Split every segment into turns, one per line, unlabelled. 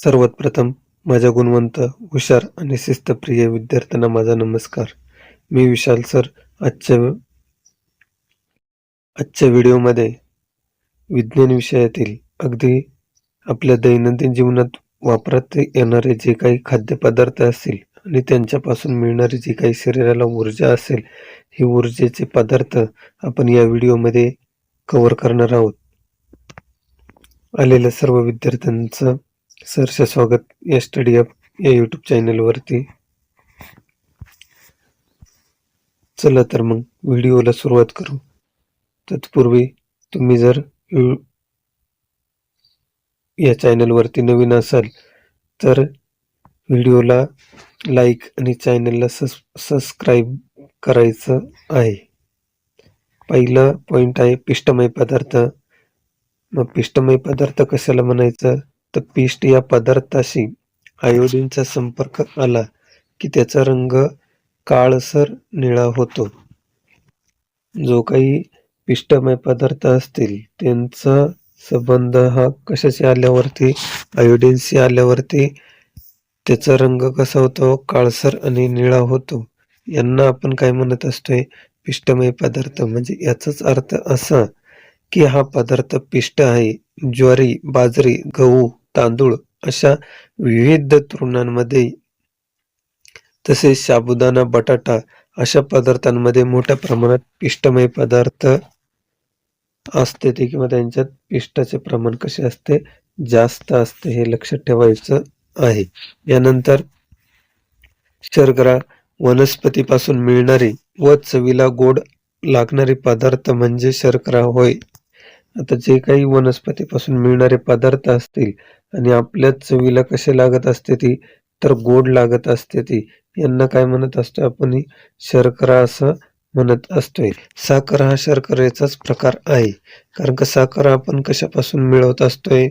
सर्वात प्रथम माझ्या गुणवंत, हुशार आणि शिस्तप्रिय विद्यार्थ्यांना माझा नमस्कार. मी विशाल सर. आजच्या आजच्या व्हिडिओमध्ये विज्ञान विषयातील अगदी आपल्या दैनंदिन जीवनात वापरात येणारे जे काही खाद्यपदार्थ असतील आणि त्यांच्यापासून मिळणारी जी काही शरीराला ऊर्जा असेल, ही ऊर्जेचे पदार्थ आपण या व्हिडिओमध्ये कव्हर करणार आहोत. आलेल्या सर्व विद्यार्थ्यांचं सहर्ष स्वागत या स्टडी अप या यूट्यूब चॅनलवरती. चला तर मग व्हिडिओला सुरुवात करू. तत्पूर्वी तुम्ही जर या चॅनलवरती नवीन असाल तर व्हिडिओला लाईक आणि चॅनलला सबस्क्राईब करायचं आहे. पहिला पॉइंट आहे पिष्टमय पदार्थ. मग पिष्टमय पदार्थ कशाला म्हणायचं, तर पिष्ट या पदार्थाशी आयोडीनचा संपर्क आला की त्याचा रंग काळसर निळा होतो. जो काही पिष्टमय पदार्थ असतील त्यांचा संबंध हा कशाशी आल्यावरती, आयोडीनशी आल्यावरती त्याचा रंग कसा होतो, काळसर आणि निळा होतो. यांना आपण काय म्हणत असतोय, पिष्टमय पदार्थ. म्हणजे याचाच अर्थ असा की हा पदार्थ पिष्ट आहे. ज्वारी, बाजरी, गहू, तांदूळ अशा विविध तृणांमध्ये तसेच साबुदाणा, बटाटा अशा पदार्थांमध्ये मोठ्या प्रमाणात पिष्टमय पदार्थ असते ते, किंवा त्यांच्यात पिष्टाचे प्रमाण कसे असते, जास्त असते. हे लक्षात ठेवायचं आहे. यानंतर शर्करा, वनस्पतीपासून मिळणारी व चवीला गोड लागणारे पदार्थ म्हणजे शर्करा होय. आता जे काही वनस्पतीपासून मिळणारे पदार्थ असतील आणि आपल्या चवीला कसे लागत असते ती, तर गोड लागत असते ती, यांना काय म्हणत असतो आपण, शर्करा असं म्हणत असतोय. साखर हा शर्करेचाच प्रकार आहे. कारण का साखर आपण कशापासून मिळवत असतोय,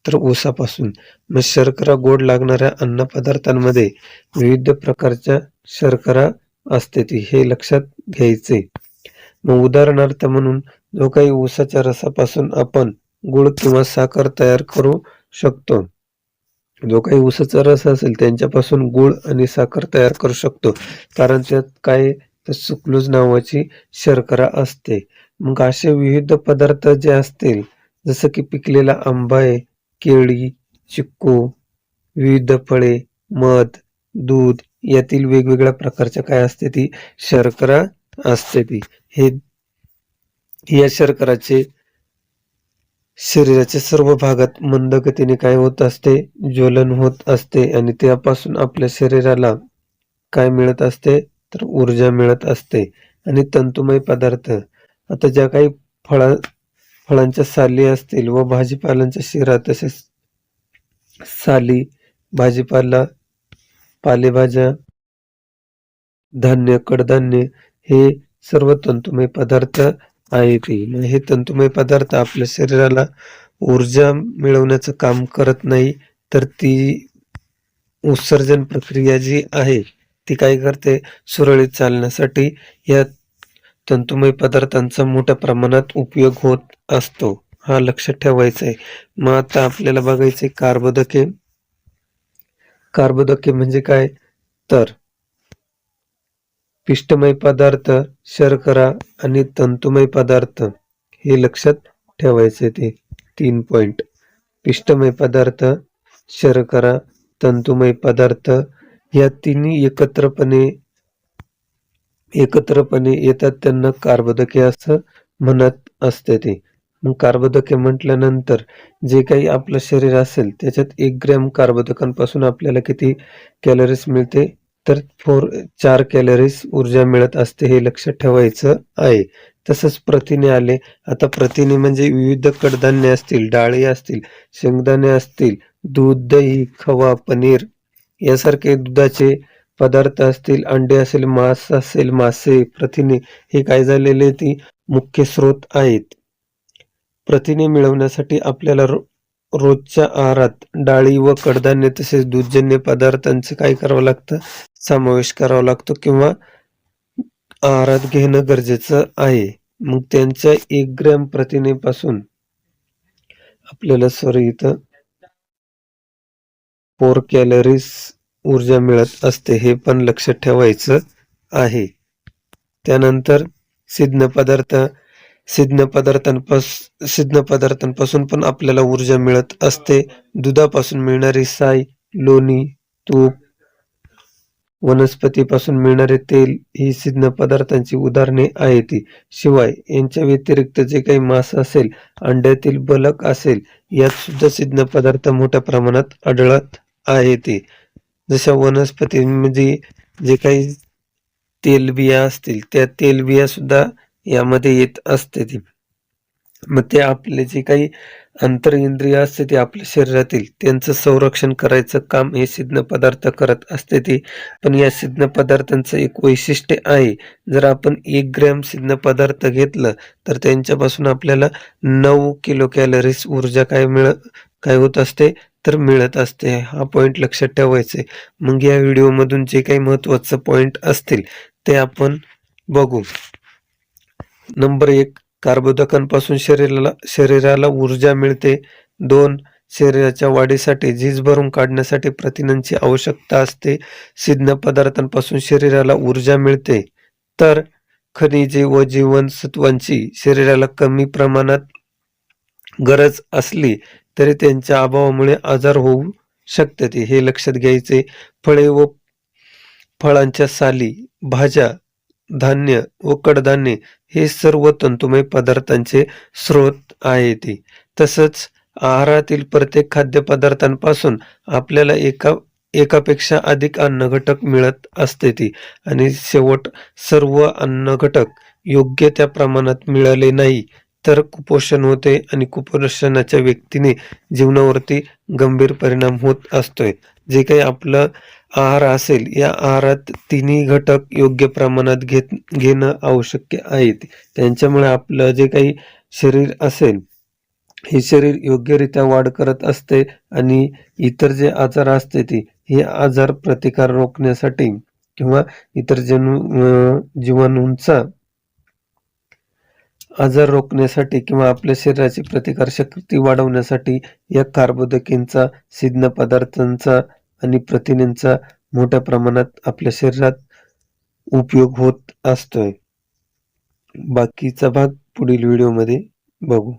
तर ऊसापासून. मग शर्करा गोड लागणाऱ्या अन्नपदार्थांमध्ये विविध प्रकारच्या शर्करा असते ती, हे लक्षात घ्यायचे. मग उदाहरणार्थ म्हणून जो काही ऊसाच्या रसापासून आपण गुळ किंवा साखर तयार करू शकतो, जो काही ऊसाचा रस असेल त्यांच्यापासून गुळ आणि साखर तयार करू शकतो, कारण त्यात काय, तर सुक्रोज नावाची शर्करा असते. मग असे विविध पदार्थ जे असतील, जसं की पिकलेला आंबा आहे, केळी, चिक्कू, विविध फळे, मध, दूध यातील वेगवेगळ्या प्रकारच्या काय असते ती, शर्करा असते ती. हे या शर्कराचे शरीराच्या सर्व भागात मंद गतीने काय होत असते, ज्वलन होत असते, आणि त्यापासून आपल्या शरीराला काय मिळत असते, तर ऊर्जा मिळत असते. आणि तंतुमय पदार्थ, आता ज्या काही फळांच्या साली असतील व भाजीपालांच्या शिरा, तसेच साली, भाजीपाला, पालेभाज्या, धान्य, कडधान्य हे सर्व तंतुमय पदार्थ आहेत. हे तंतुमय पदार्थ आपल्या शरीराला ऊर्जा मिळवण्याचं काम करत नाही, तर ती उत्सर्जन प्रक्रिया जी आहे ती काय करते, सुरळीत चालण्यासाठी या तंतुमय पदार्थांचा मोठ्या प्रमाणात उपयोग होत असतो. हा लक्षात ठेवायचा आहे. मग आता आपल्याला बघायचे कर्बोदके. कर्बोदके म्हणजे काय, तर पिष्टमय पदार्थ, शर्करा आणि तंतुमय पदार्थ, हे लक्षात ठेवायचे. ते 3 पॉइंट: पिष्टमय पदार्थ, शर्करा, तंतुमय पदार्थ, या तिन्ही एकत्रपणे येतात, त्यांना कर्बोदके असं म्हणत असते ते. मग कर्बोदके म्हटल्यानंतर जे काही आपलं शरीर असेल त्याच्यात 1 ग्रॅम कर्बोदकांपासून आपल्याला किती कॅलरीज मिळते, तर 4 कॅलरीज ऊर्जा मिळत असते. हे लक्षात ठेवायचं आहे. तसंच प्रथिने आले. आता प्रथिने म्हणजे विविध कडधान्य असतील, डाळी असतील, शेंगदाणे असतील, दूध, दही, खवा, पनीर यासारखे दुधाचे पदार्थ असतील, अंडे असेल, मांस असेल, मासे, प्रथिने हे काय झालेले ती मुख्य स्रोत आहेत. प्रथिने मिळवण्यासाठी आपल्याला रोजच्या आहारात डाळी व कडधान्य तसेच दूधजन्य पदार्थांचे काय करावं लागतं, समावेश करावा लागतो, किंवा आहारात घेणं गरजेचं आहे. मग त्यांच्या 1 ग्रॅम प्रथिनेपासून आपल्याला इथं 4 कॅलरीज ऊर्जा मिळत असते, हे पण लक्षात ठेवायचं आहे. त्यानंतर सिद्ध पदार्थांपासून पण आपल्याला ऊर्जा मिळत असते. दुधापासून मिळणारी साय, लोणी, तूप, वनस्पतीपासून मिळणारे तेल ही सिद्ध पदार्थांची उदाहरणे आहेत. शिवाय यांच्या व्यतिरिक्त जे काही मांस असेल, अंड्यातील बलक असेल, यात सुद्धा सिद्ध पदार्थ मोठ्या प्रमाणात आढळत आहेत. जशा वनस्पतींमध्ये जे काही तेलबिया असतील, त्या तेलबिया सुद्धा यामध्ये येत असते. मग ते आपले जे काही अंतर्इंद्रिय असते ते आपल्या शरीरातील, त्यांचं संरक्षण करायचं काम हे सिद्ध पदार्थ करत असते. पण या सिद्ध पदार्थांचं एक वैशिष्ट्य आहे. जर आपण 1 ग्रॅम सिद्ध पदार्थ घेतलं तर त्यांच्यापासून आपल्याला 9 किलो कॅलरीज ऊर्जा काय होत असते तर मिळत असते. हा पॉइंट लक्षात ठेवायचा. मग या व्हिडिओमधून जे काही महत्त्वाचं पॉइंट असतील ते आपण बघू. नंबर 1, कर्बोदकांपासून शरीराला ऊर्जा मिळते. 2, शरीराच्या वाढीसाठी, झीज भरून काढण्यासाठी प्रथिनांची आवश्यकता असते. सिद्ध पदार्थांपासून शरीराला ऊर्जा मिळते, तर खनिजे व जीवनसत्वांची शरीराला कमी प्रमाणात गरज असली तरी त्यांच्या अभावामुळे आजार होऊ शकतात, हे लक्षात घ्यायचे. फळे व फळांच्या साली, भाज्या, धान्य व कडधान्ये हे सर्व तंतुमय पदार्थांचे स्रोत आहेत. तसंच आहारातील प्रत्येक खाद्यपदार्थांपासून आपल्याला एकापेक्षा अधिक अन्नघटक मिळत असते आणि शेवट सर्व अन्नघटक योग्य त्या प्रमाणात मिळाले नाही तर कुपोषण होते आणि कुपोषणाच्या व्यक्तीने जीवनावरती गंभीर परिणाम होत असतोय. जे काही आपलं आहार असेल, या आहारात तिन्ही घटक योग्य प्रमाणात घेणं आवश्यक आहे. त्यांच्यामुळे आपलं जे काही शरीर असेल, हे शरीर योग्यरित्या वाढ करत असते आणि इतर जे आजार असते हे आजार प्रतिकार रोखण्यासाठी किंवा इतर जीवाणूंचा आजार रोखण्यासाठी किंवा आपल्या शरीराची प्रतिकारशक्ती वाढवण्यासाठी या कार्बोदकेंचा, सिद्ध पदार्थांचा आणि प्रथिनांचा मोठ्या प्रमाणात आपल्या शरीरात उपयोग होत असतोय. बाकीचा भाग पुढील व्हिडिओमध्ये बघू.